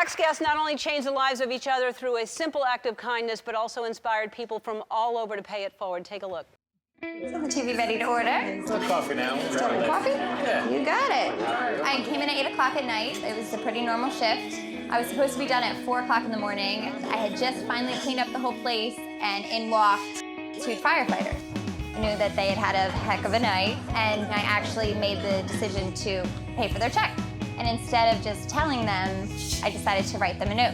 next guest not only changed the lives of each other through a simple act of kindness, but also inspired people from all over to pay it forward. Take a look. Is the TV ready to order? Still coffee now. Still coffee? Yeah. You got it. I came in at 8 o'clock at night. It was a pretty normal shift. I was supposed to be done at 4 o'clock in the morning. I had just finally cleaned up the whole place, and in walked two firefighters. I knew that they had had a heck of a night, and I actually made the decision to pay for their check. And instead of just telling them, I decided to write them a note.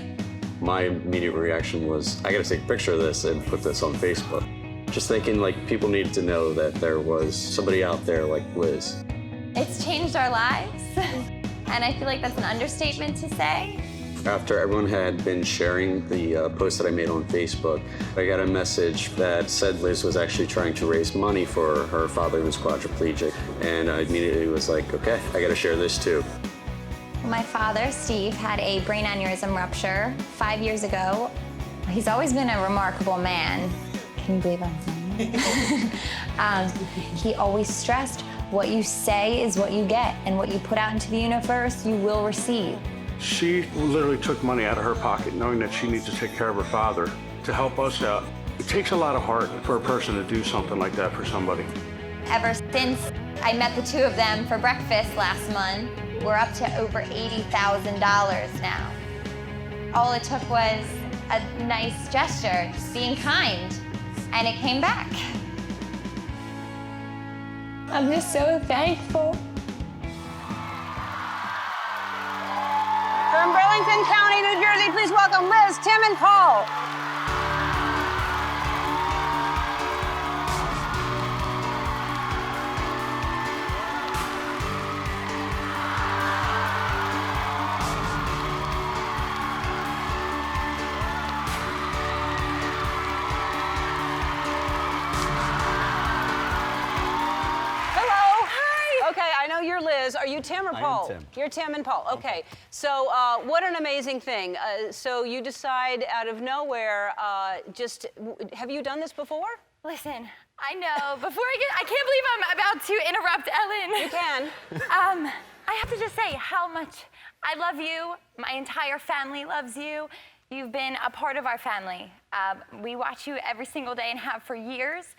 My immediate reaction was, I gotta take a picture of this and put this on Facebook. Just thinking like people needed to know that there was somebody out there like Liz. It's changed our lives, and I feel like that's an understatement to say. After everyone had been sharing the post that I made on Facebook, I got a message that said Liz was actually trying to raise money for her father who's quadriplegic. And I immediately was like, okay, I gotta share this too. My father, Steve, had a brain aneurysm rupture 5 years ago. He's always been a remarkable man. Can you believe I'm saying that? He always stressed, what you say is what you get, and what you put out into the universe, you will receive. She literally took money out of her pocket knowing that she needs to take care of her father to help us out. It takes a lot of heart for a person to do something like that for somebody. Ever since I met the two of them for breakfast last month, we're up to over $80,000 now. All it took was a nice gesture, just being kind, and it came back. I'm just so thankful. From Burlington County, New Jersey, please welcome Liz, Tim, and Paul. You're Liz. Are you Tim or Paul? I am Tim. You're Tim and Paul. Okay. So what an amazing thing. So you decide out of nowhere, have you done this before? Listen, I know. I can't believe I'm about to interrupt Ellen. You can. I have to just say how much I love you. My entire family loves you. You've been a part of our family. We watch you every single day and have for years.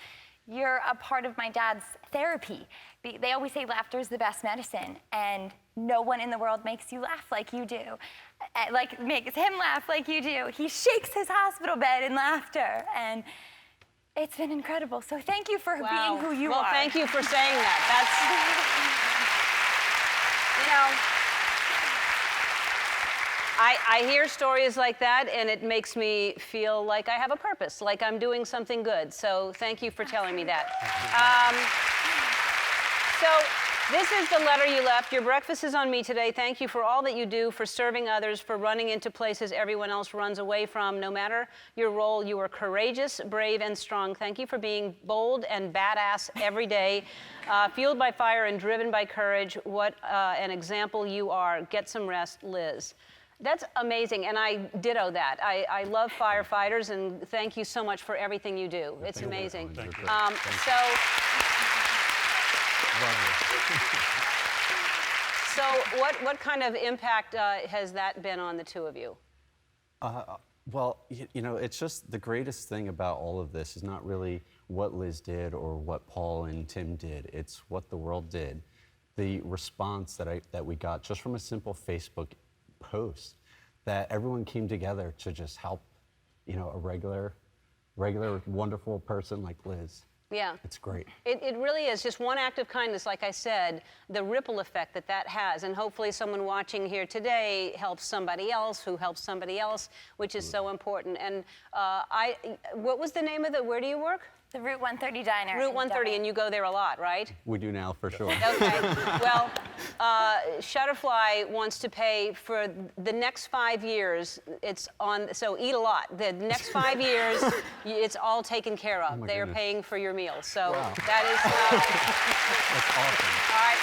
You're a part of my dad's therapy. They always say laughter is the best medicine, and no one in the world makes you laugh like you do. Makes him laugh like you do. He shakes his hospital bed in laughter, and it's been incredible. So thank you for being who you are. Well, thank you for saying that. That's, I hear stories like that, and it makes me feel like I have a purpose, like I'm doing something good. So thank you for telling me that. So this is the letter you left. Your breakfast is on me today. Thank you for all that you do, for serving others, for running into places everyone else runs away from. No matter your role, you are courageous, brave, and strong. Thank you for being bold and badass every day, fueled by fire and driven by courage. What an example you are. Get some rest, Liz. That's amazing, and I ditto that. I love firefighters, and thank you so much for everything you do. It's amazing. So what kind of impact has that been on the two of you? Well, you know, it's just the greatest thing about all of this is not really what Liz did or what Paul and Tim did. It's what the world did. The response that we got just from a simple Facebook post, that everyone came together to just help, you know, a regular, wonderful person like Liz. Yeah. It's great. It really is. Just one act of kindness, like I said, the ripple effect that has. And hopefully someone watching here today helps somebody else who helps somebody else, which is so important. And what was the name of where do you work? The Route 130 Diner. Route 130, and you go there a lot, right? We do now, for sure. Okay. Well, Shutterfly wants to pay for the next 5 years. It's on, so eat a lot. The next 5 years, it's all taken care of. They are paying for your meals. So that is... That's awesome. All right.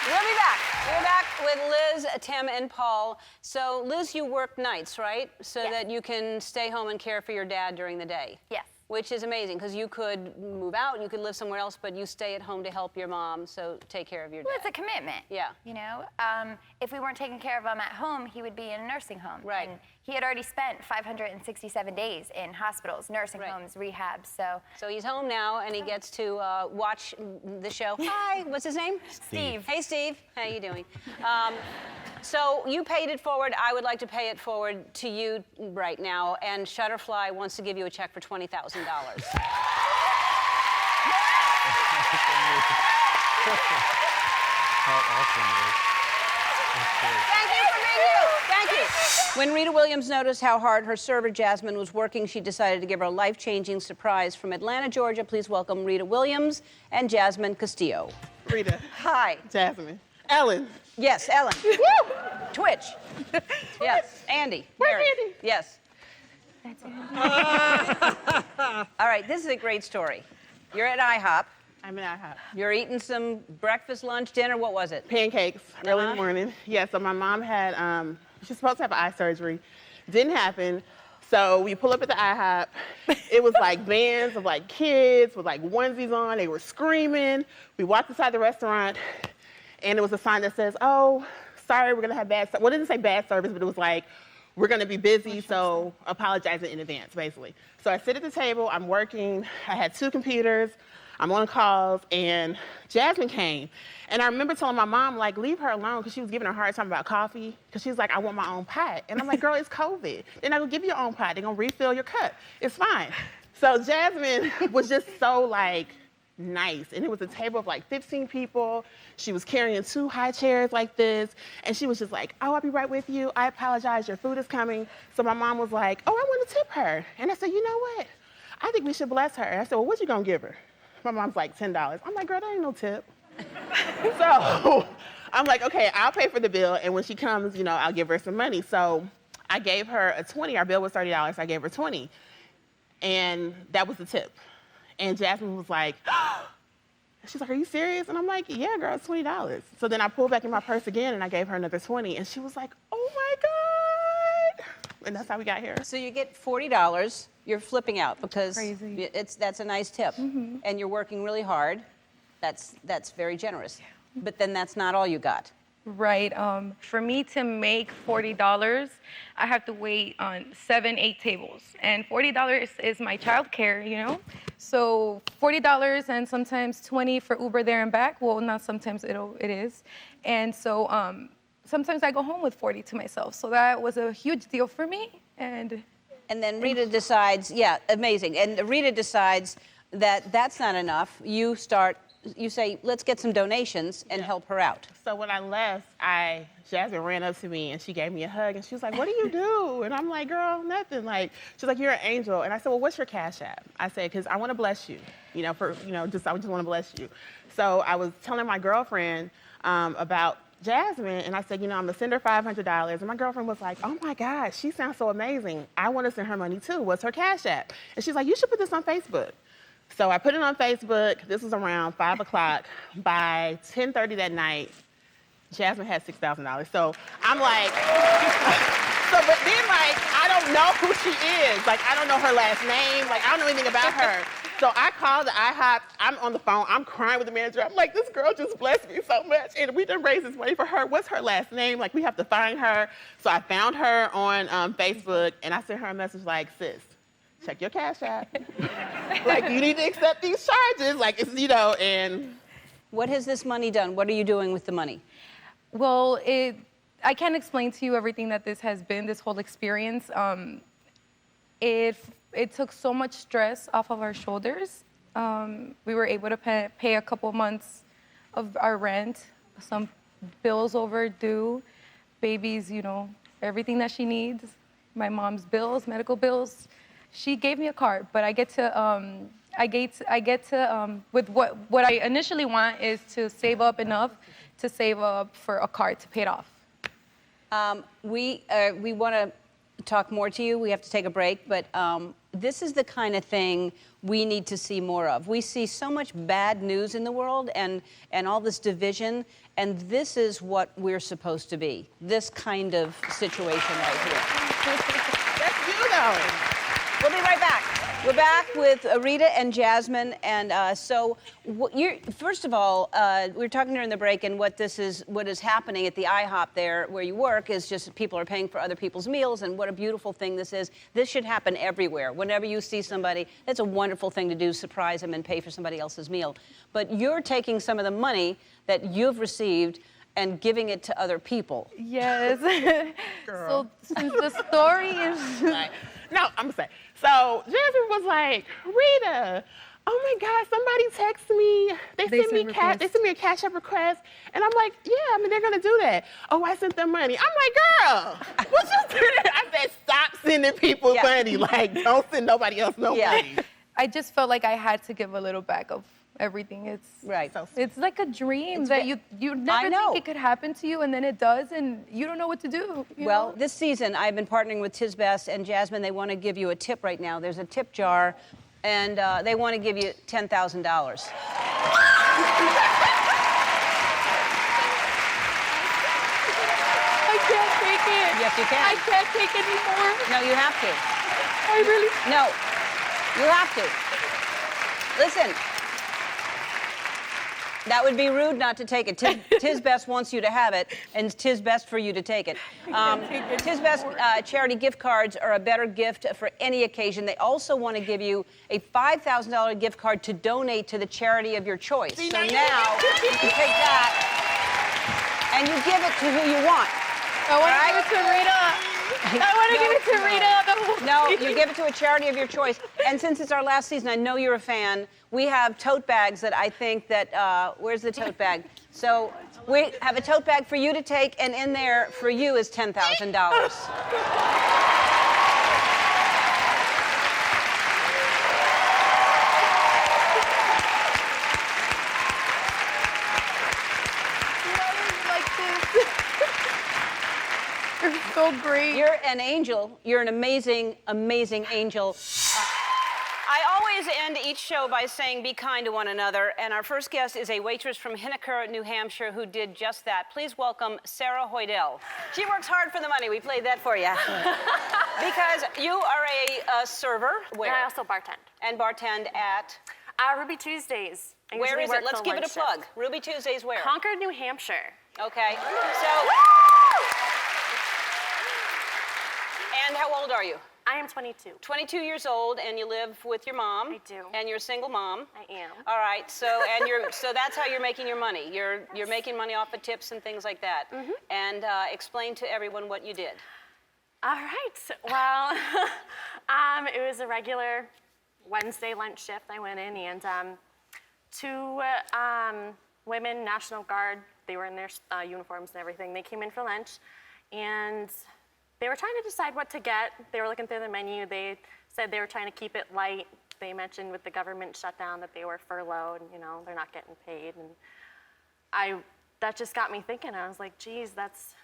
We'll be back. We're back with Liz, Tim, and Paul. So, Liz, you work nights, right? So that you can stay home and care for your dad during the day. Yes. Which is amazing, because you could move out, you could live somewhere else, but you stay at home to help your mom, so take care of your dad. Well, it's a commitment. Yeah. You know, if we weren't taking care of him at home, he would be in a nursing home. Right. And he had already spent 567 days in hospitals, nursing homes, rehabs, so. So he's home now, and he gets to watch the show. Hi, what's his name? Steve. Hey, Steve. How you doing? So you paid it forward. I would like to pay it forward to you right now, and Shutterfly wants to give you a check for $20,000. How awesome Thank you for being you. Thank you. When Rita Williams noticed how hard her server Jasmine was working, she decided to give her a life-changing surprise. From Atlanta, Georgia, please welcome Rita Williams and Jasmine Castillo. Rita. Hi. Jasmine. Ellen. Yes, Ellen. Woo! Twitch. Yes. Andy. Where's Mary. Andy? Yes. All right, this is a great story. You're at IHOP. I'm in IHOP. You're eating some breakfast, lunch, dinner. What was it? Pancakes early in the morning. Yeah, so my mom had, she's supposed to have eye surgery. Didn't happen. So we pull up at the IHOP. It was like bands of like kids with like onesies on. They were screaming. We walked inside the restaurant, and there was a sign that says, "Oh, sorry, we're gonna have bad service." Well, it didn't say bad service, but it was like, "We're gonna be busy, so apologize in advance," basically. So I sit at the table, I'm working, I had 2 computers, I'm on calls, and Jasmine came. And I remember telling my mom, like, leave her alone, because she was giving her a hard time about coffee, because she was like, I want my own pot. And I'm like, girl, it's COVID. They're not gonna give you your own pot, they're gonna refill your cup. It's fine. So Jasmine was just so like, nice. And it was a table of like 15 people. She was carrying 2 high chairs like this. And she was just like, oh, I'll be right with you. I apologize, your food is coming. So my mom was like, oh, I want to tip her. And I said, you know what? I think we should bless her. And I said, well, what you gonna give her? My mom's like, $10. I'm like, girl, that ain't no tip. So I'm like, okay, I'll pay for the bill. And when she comes, you know, I'll give her some money. So I gave her a 20. Our bill was $30. I gave her 20. And that was the tip. And Jasmine was like, she's like, are you serious? And I'm like, yeah, girl, it's $20. So then I pulled back in my purse again, and I gave her another 20. And she was like, oh my God. And that's how we got here. So you get $40. You're flipping out because Crazy. that's a nice tip. And you're working really hard. That's very generous. But then that's not all you got. Right. For me to make $40, I have to wait on 7, 8 tables. And $40 is my childcare, you know? So $40 and sometimes 20 for Uber there and back. Well, not sometimes, it is. And so sometimes I go home with 40 to myself. So that was a huge deal for me. And then Rita decides, yeah, amazing. And Rita decides that that's not enough. You say, let's get some donations and help her out. So when I left, Jasmine ran up to me and she gave me a hug and she was like, what do you do? And I'm like, girl, nothing. Like, she's like, you're an angel. And I said, well, what's your Cash App? I said, because I want to bless you, I just want to bless you. So I was telling my girlfriend about Jasmine, and I said, I'm gonna send her $500. And my girlfriend was like, oh my God, she sounds so amazing. I want to send her money too. What's her Cash App? And she's like, you should put this on Facebook. So I put it on Facebook. This was around 5 o'clock. By 10:30 that night, Jasmine had $6,000. So I'm like, but then like, I don't know who she is. Like, I don't know her last name. Like, I don't know anything about her. So I called the IHOP. I'm on the phone. I'm crying with the manager. I'm like, this girl just blessed me so much. And we done raised this money for her. What's her last name? Like, we have to find her. So I found her on Facebook, and I sent her a message like, sis, check your Cash App. Like, you need to accept these charges. Like, it's, and. What has this money done? What are you doing with the money? well, I can't explain to you everything that this has been, this whole experience. It took so much stress off of our shoulders. We were able to pay a couple months of our rent, some bills overdue, baby's, everything that she needs, my mom's bills, medical bills. She gave me a card, but I get to, with what I initially want is to save up enough to save up for a card to pay it off. We want to talk more to you. We have to take a break, but this is the kind of thing we need to see more of. We see so much bad news in the world and all this division, and this is what we're supposed to be, this kind of situation right here. That's you, though. We'll be right back. We're back with Rita and Jasmine, and first of all, we were talking during the break, and what is happening at the IHOP there where you work is just people are paying for other people's meals, and what a beautiful thing this is. This should happen everywhere. Whenever you see somebody, it's a wonderful thing to do, surprise them and pay for somebody else's meal. But you're taking some of the money that you've received and giving it to other people. Yes. So since the story is... No, I'm gonna say. So Jasmine was like, Rita, oh my God, somebody texted me. They sent me a Cash App request. And I'm like, yeah, I mean, they're gonna do that. Oh, I sent them money. I'm like, girl, what you doing? I said, stop sending people money. Like, don't send nobody else no money. I just felt like I had to give a little back of everything. It's right. It's like a dream that you never think it could happen to you, and then it does, and you don't know what to do. You know? This season I've been partnering with Tis Best and Jasmine. They want to give you a tip right now. There's a tip jar, and they want to give you $10,000. I can't take it. Yes, you can. I can't take anymore. No, you have to. I really... No, you have to. Listen. That would be rude not to take it. Tis Best wants you to have it, and Tis Best for you to take it. Tis Best charity gift cards are a better gift for any occasion. They also want to give you a $5,000 gift card to donate to the charity of your choice. So now you can take that and you give it to who you want. I want to give it to Rita. I want to give it to Rita. No, you give it to a charity of your choice. And since it's our last season, I know you're a fan. We have tote bags that I think that, where's the tote bag? So we have a tote bag for you to take, and in there for you is $10,000. You're so great. You're an angel. You're an amazing, amazing angel. I always end each show by saying be kind to one another, and our first guest is a waitress from Hinnacurra, New Hampshire, who did just that. Please welcome Sarah Hoydell. She works hard for the money. We played that for you. Because you are a server. Where? And I also bartend. And bartend at? Ruby Tuesdays. Where is it? Let's give it a plug. Ruby Tuesdays where? Concord, New Hampshire. Okay. So... And how old are you? I am 22. 22 years old, and you live with your mom. I do. And you're a single mom. I am. All right. So so that's how you're making your money. You're making money off of tips and things like that. Mm-hmm. And explain to everyone what you did. All right. Well, it was a regular Wednesday lunch shift. I went in, and two women, National Guard. They were in their uniforms and everything. They came in for lunch, and they were trying to decide what to get. They were looking through the menu. They said they were trying to keep it light. They mentioned with the government shutdown that they were furloughed, and they're not getting paid. And that just got me thinking. I was like, geez, that's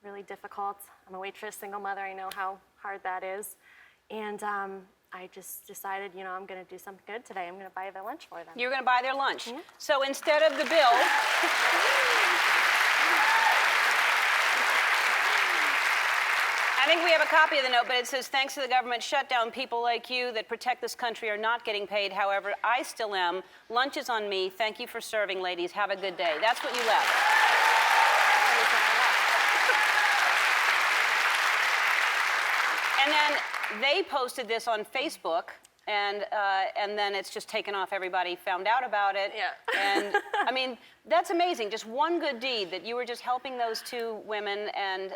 really difficult. I'm a waitress, single mother. I know how hard that is. And I just decided, I'm going to do something good today. I'm going to buy their lunch for them. You're going to buy their lunch. Mm-hmm. So instead of the bill... I think we have a copy of the note, but it says, thanks to the government shutdown, people like you that protect this country are not getting paid. However, I still am. Lunch is on me. Thank you for serving, ladies. Have a good day. That's what you left. And then they posted this on Facebook, and then it's just taken off. Everybody found out about it. Yeah. And I mean, that's amazing. Just one good deed that you were just helping those two women, and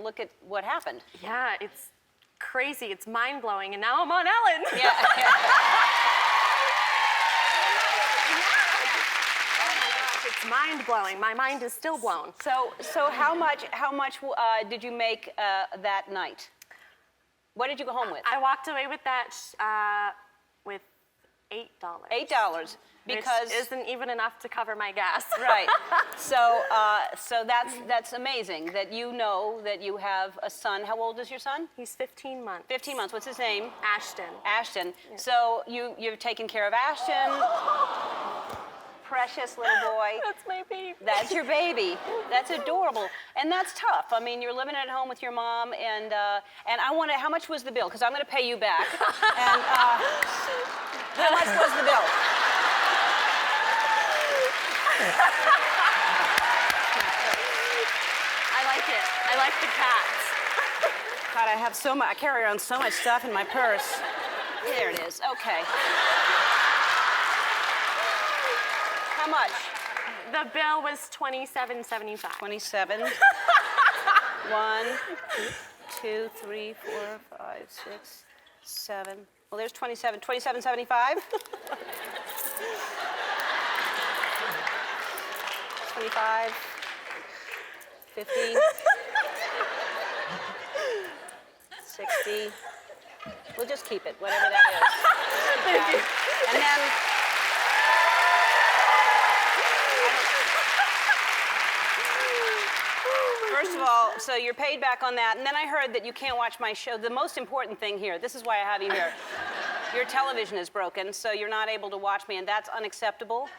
look at what happened. Yeah, it's crazy. It's mind-blowing, and now I'm on Ellen. Yeah. It's mind-blowing. My mind is still blown. So how much did you make that night? What did you go home with? I walked away with that with $8. $8, because which isn't even enough to cover my gas. Right. So that's amazing that you know that you have a son. How old is your son? He's 15 months. 15 months. What's his name? Ashton. Ashton. Yeah. So you've taken care of Ashton. precious little boy. That's my baby. That's your baby. That's adorable. And that's tough. I mean, you're living at home with your mom, and I want to, how much was the bill? Because I'm going to pay you back. And how much was the bill? I like it. I like the cats. God, I have so much, I carry around so much stuff in my purse. There it is, okay. How much? The bill was $27.75. 27. 1, 2, 3, 4, 5, 6, 7. Well, there's 27. 27.75. 25. 50. 60. We'll just keep it, whatever that is. Thank you. And then. First of all, so you're paid back on that, and then I heard that you can't watch my show. The most important thing here, this is why I have you here. Your television is broken, so you're not able to watch me, and that's unacceptable.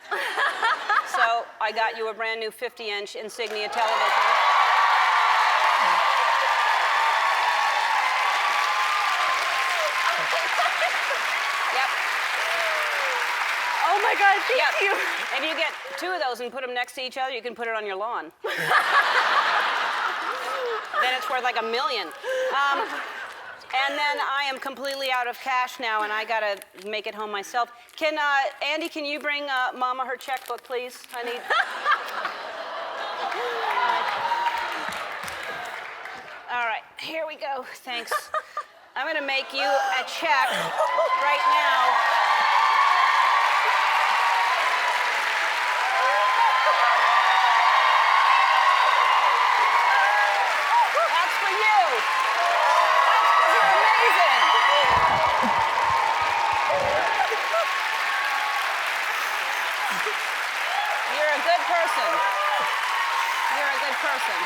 So I got you a brand new 50-inch Insignia television. Yep. Oh my God, thank Yep. you. If you get 2 of those and put them next to each other, you can put it on your lawn. Then it's worth like $1 million. And then I am completely out of cash now, and I gotta make it home myself. Andy, can you bring Mama her checkbook, please? I need. All right, here we go. Thanks. I'm gonna make you a check right now. That's for you. You're amazing. You're a good person. You're a good person.